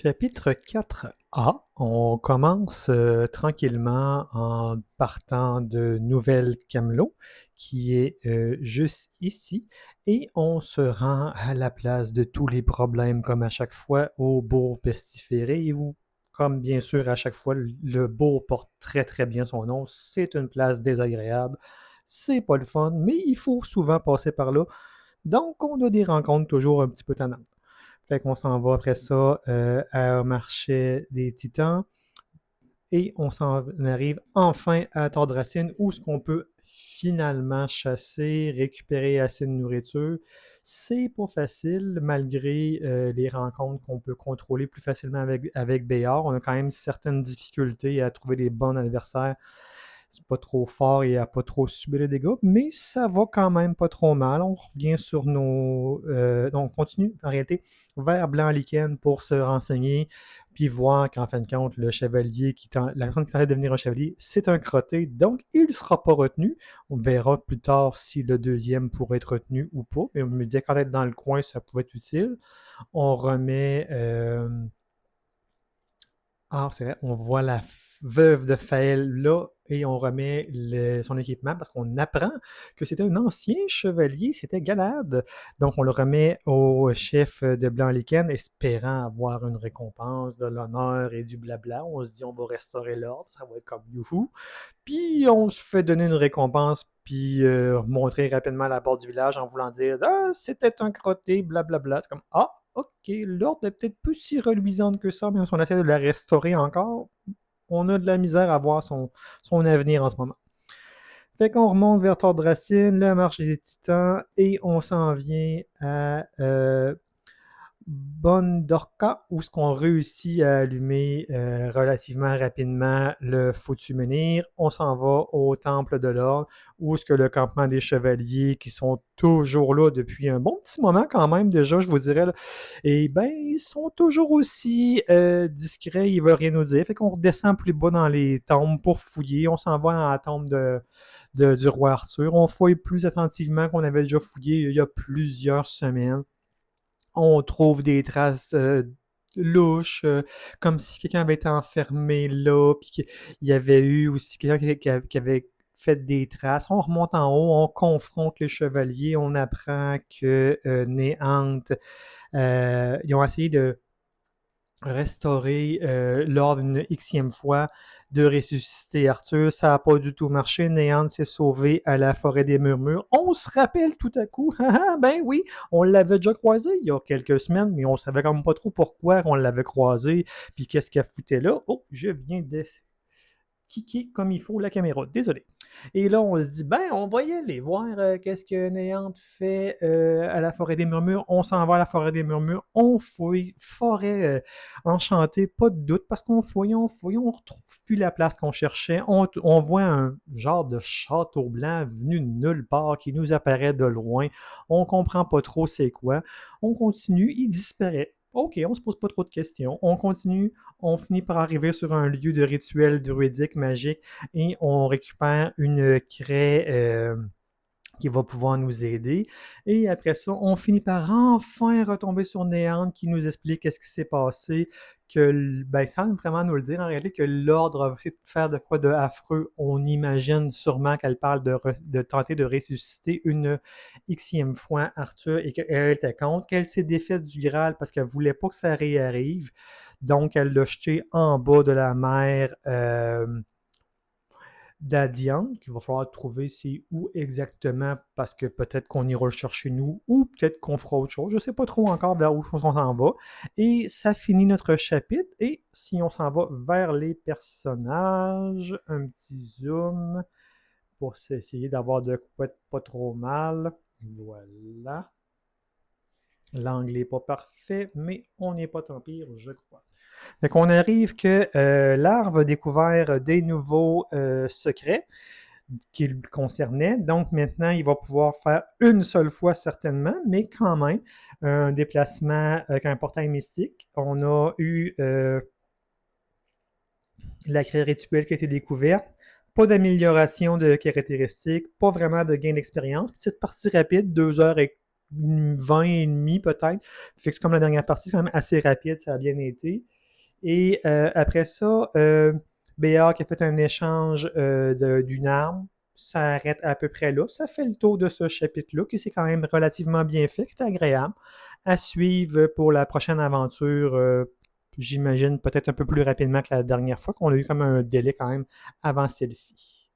Chapitre 4A, on commence tranquillement en partant de Nouvelle-Camelot, qui est juste ici, et on se rend à la place de tous les problèmes, comme à chaque fois, au bourg pestiféré, où, comme bien sûr à chaque fois, le bourg porte très très bien son nom, c'est une place désagréable, c'est pas le fun, mais il faut souvent passer par là, donc on a des rencontres toujours un petit peu tannantes. Fait qu'on s'en va après ça au marché des Titans et on s'en arrive enfin à Tordracine où ce qu'on peut finalement chasser, récupérer assez de nourriture. C'est pas facile malgré les rencontres qu'on peut contrôler plus facilement avec Béard. On a quand même certaines difficultés à trouver des bons adversaires. C'est pas trop fort et à pas trop subir les dégâts, mais ça va quand même pas trop mal. On revient sur nos... donc, on continue en réalité vers Blanc-Lichen pour se renseigner, puis voir qu'en fin de compte, le chevalier la personne qui tentait de devenir un chevalier, c'est un crotté, donc il ne sera pas retenu. On verra plus tard si le deuxième pourrait être retenu ou pas, mais on me disait quand être dans le coin, ça pouvait être utile. On remet... Ah, c'est vrai, on voit la veuve de Faël là et on remet son équipement parce qu'on apprend que c'était un ancien chevalier, c'était Galad. Donc on le remet au chef de Blanc-Lichen espérant avoir une récompense, de l'honneur et du blabla. On se dit on va restaurer l'ordre, ça va être comme youhou. Puis on se fait donner une récompense puis montrer rapidement la porte du village en voulant dire ah, c'était un crotté, blablabla. C'est comme ah, ok, l'ordre n'est peut-être plus si reluisante que ça, même si on essaie de la restaurer encore, on a de la misère à voir son avenir en ce moment. Fait qu'on remonte vers Tordracine, le marché des titans, et on s'en vient à Bondorka, où ce qu'on réussit à allumer relativement rapidement le foutu menhir. On s'en va au temple de l'ordre, où ce que le campement des chevaliers, qui sont toujours là depuis un bon petit moment quand même déjà, je vous dirais, là, et ben ils sont toujours aussi discrets, ils veulent rien nous dire. Fait qu'on redescend plus bas dans les tombes pour fouiller. On s'en va dans la tombe du roi Arthur. On fouille plus attentivement qu'on avait déjà fouillé il y a plusieurs semaines. On trouve des traces louches, comme si quelqu'un avait été enfermé là, puis qu'il y avait eu aussi quelqu'un qui avait fait des traces. On remonte en haut, on confronte les chevaliers, on apprend que Néante, ils ont essayé de restaurer l'ordre une xème fois, de ressusciter Arthur. Ça n'a pas du tout marché. Néant s'est sauvé à la forêt des murmures. On se rappelle tout à coup, ben oui, on l'avait déjà croisé il y a quelques semaines, mais on savait quand même pas trop pourquoi on l'avait croisé, puis qu'est-ce qu'elle foutait là. Oh, je viens de kicker comme il faut la caméra. Désolé. Et là, on se dit, ben, on va y aller voir qu'est-ce que Néante fait à la forêt des murmures. On s'en va à la forêt des murmures. On fouille. Forêt enchantée, pas de doute, parce qu'on fouille, on retrouve plus la place qu'on cherchait. On voit un genre de château blanc venu de nulle part qui nous apparaît de loin. On comprend pas trop c'est quoi. On continue, il disparaît. Ok, on se pose pas trop de questions. On continue, on finit par arriver sur un lieu de rituel druidique magique et on récupère une craie qui va pouvoir nous aider. Et après ça, on finit par enfin retomber sur Néant qui nous explique qu'est-ce qui s'est passé, que, ben, sans vraiment nous le dire, en réalité, que l'ordre a essayé de faire de quoi de affreux. On imagine sûrement qu'elle parle de tenter de ressusciter une xème fois Arthur et qu'elle était contre, qu'elle s'est défaite du Graal parce qu'elle voulait pas que ça réarrive. Donc, elle l'a jeté en bas de la mer d'Adiane, qu'il va falloir trouver c'est où exactement, parce que peut-être qu'on ira le chercher nous, ou peut-être qu'on fera autre chose. Je ne sais pas trop encore vers où on s'en va. Et ça finit notre chapitre. Et si on s'en va vers les personnages, un petit zoom pour essayer d'avoir de quoi être pas trop mal. Voilà. L'angle n'est pas parfait, mais on n'est pas tant pire, je crois. Fait qu'on arrive que l'arbre a découvert des nouveaux secrets qui le concernaient. Donc maintenant, il va pouvoir faire une seule fois certainement, mais quand même, un déplacement avec un portail mystique. On a eu la craie rituelle qui a été découverte. Pas d'amélioration de caractéristiques, pas vraiment de gain d'expérience. Petite partie rapide, 2h20 et demie peut-être. Fait que c'est comme la dernière partie, c'est quand même assez rapide, ça a bien été. Et après ça, Béar qui a fait un échange d'une arme, ça arrête à peu près là. Ça fait le tour de ce chapitre-là, qui c'est quand même relativement bien fait, qui est agréable à suivre pour la prochaine aventure. J'imagine peut-être un peu plus rapidement que la dernière fois, qu'on a eu comme un délai quand même avant celle-ci.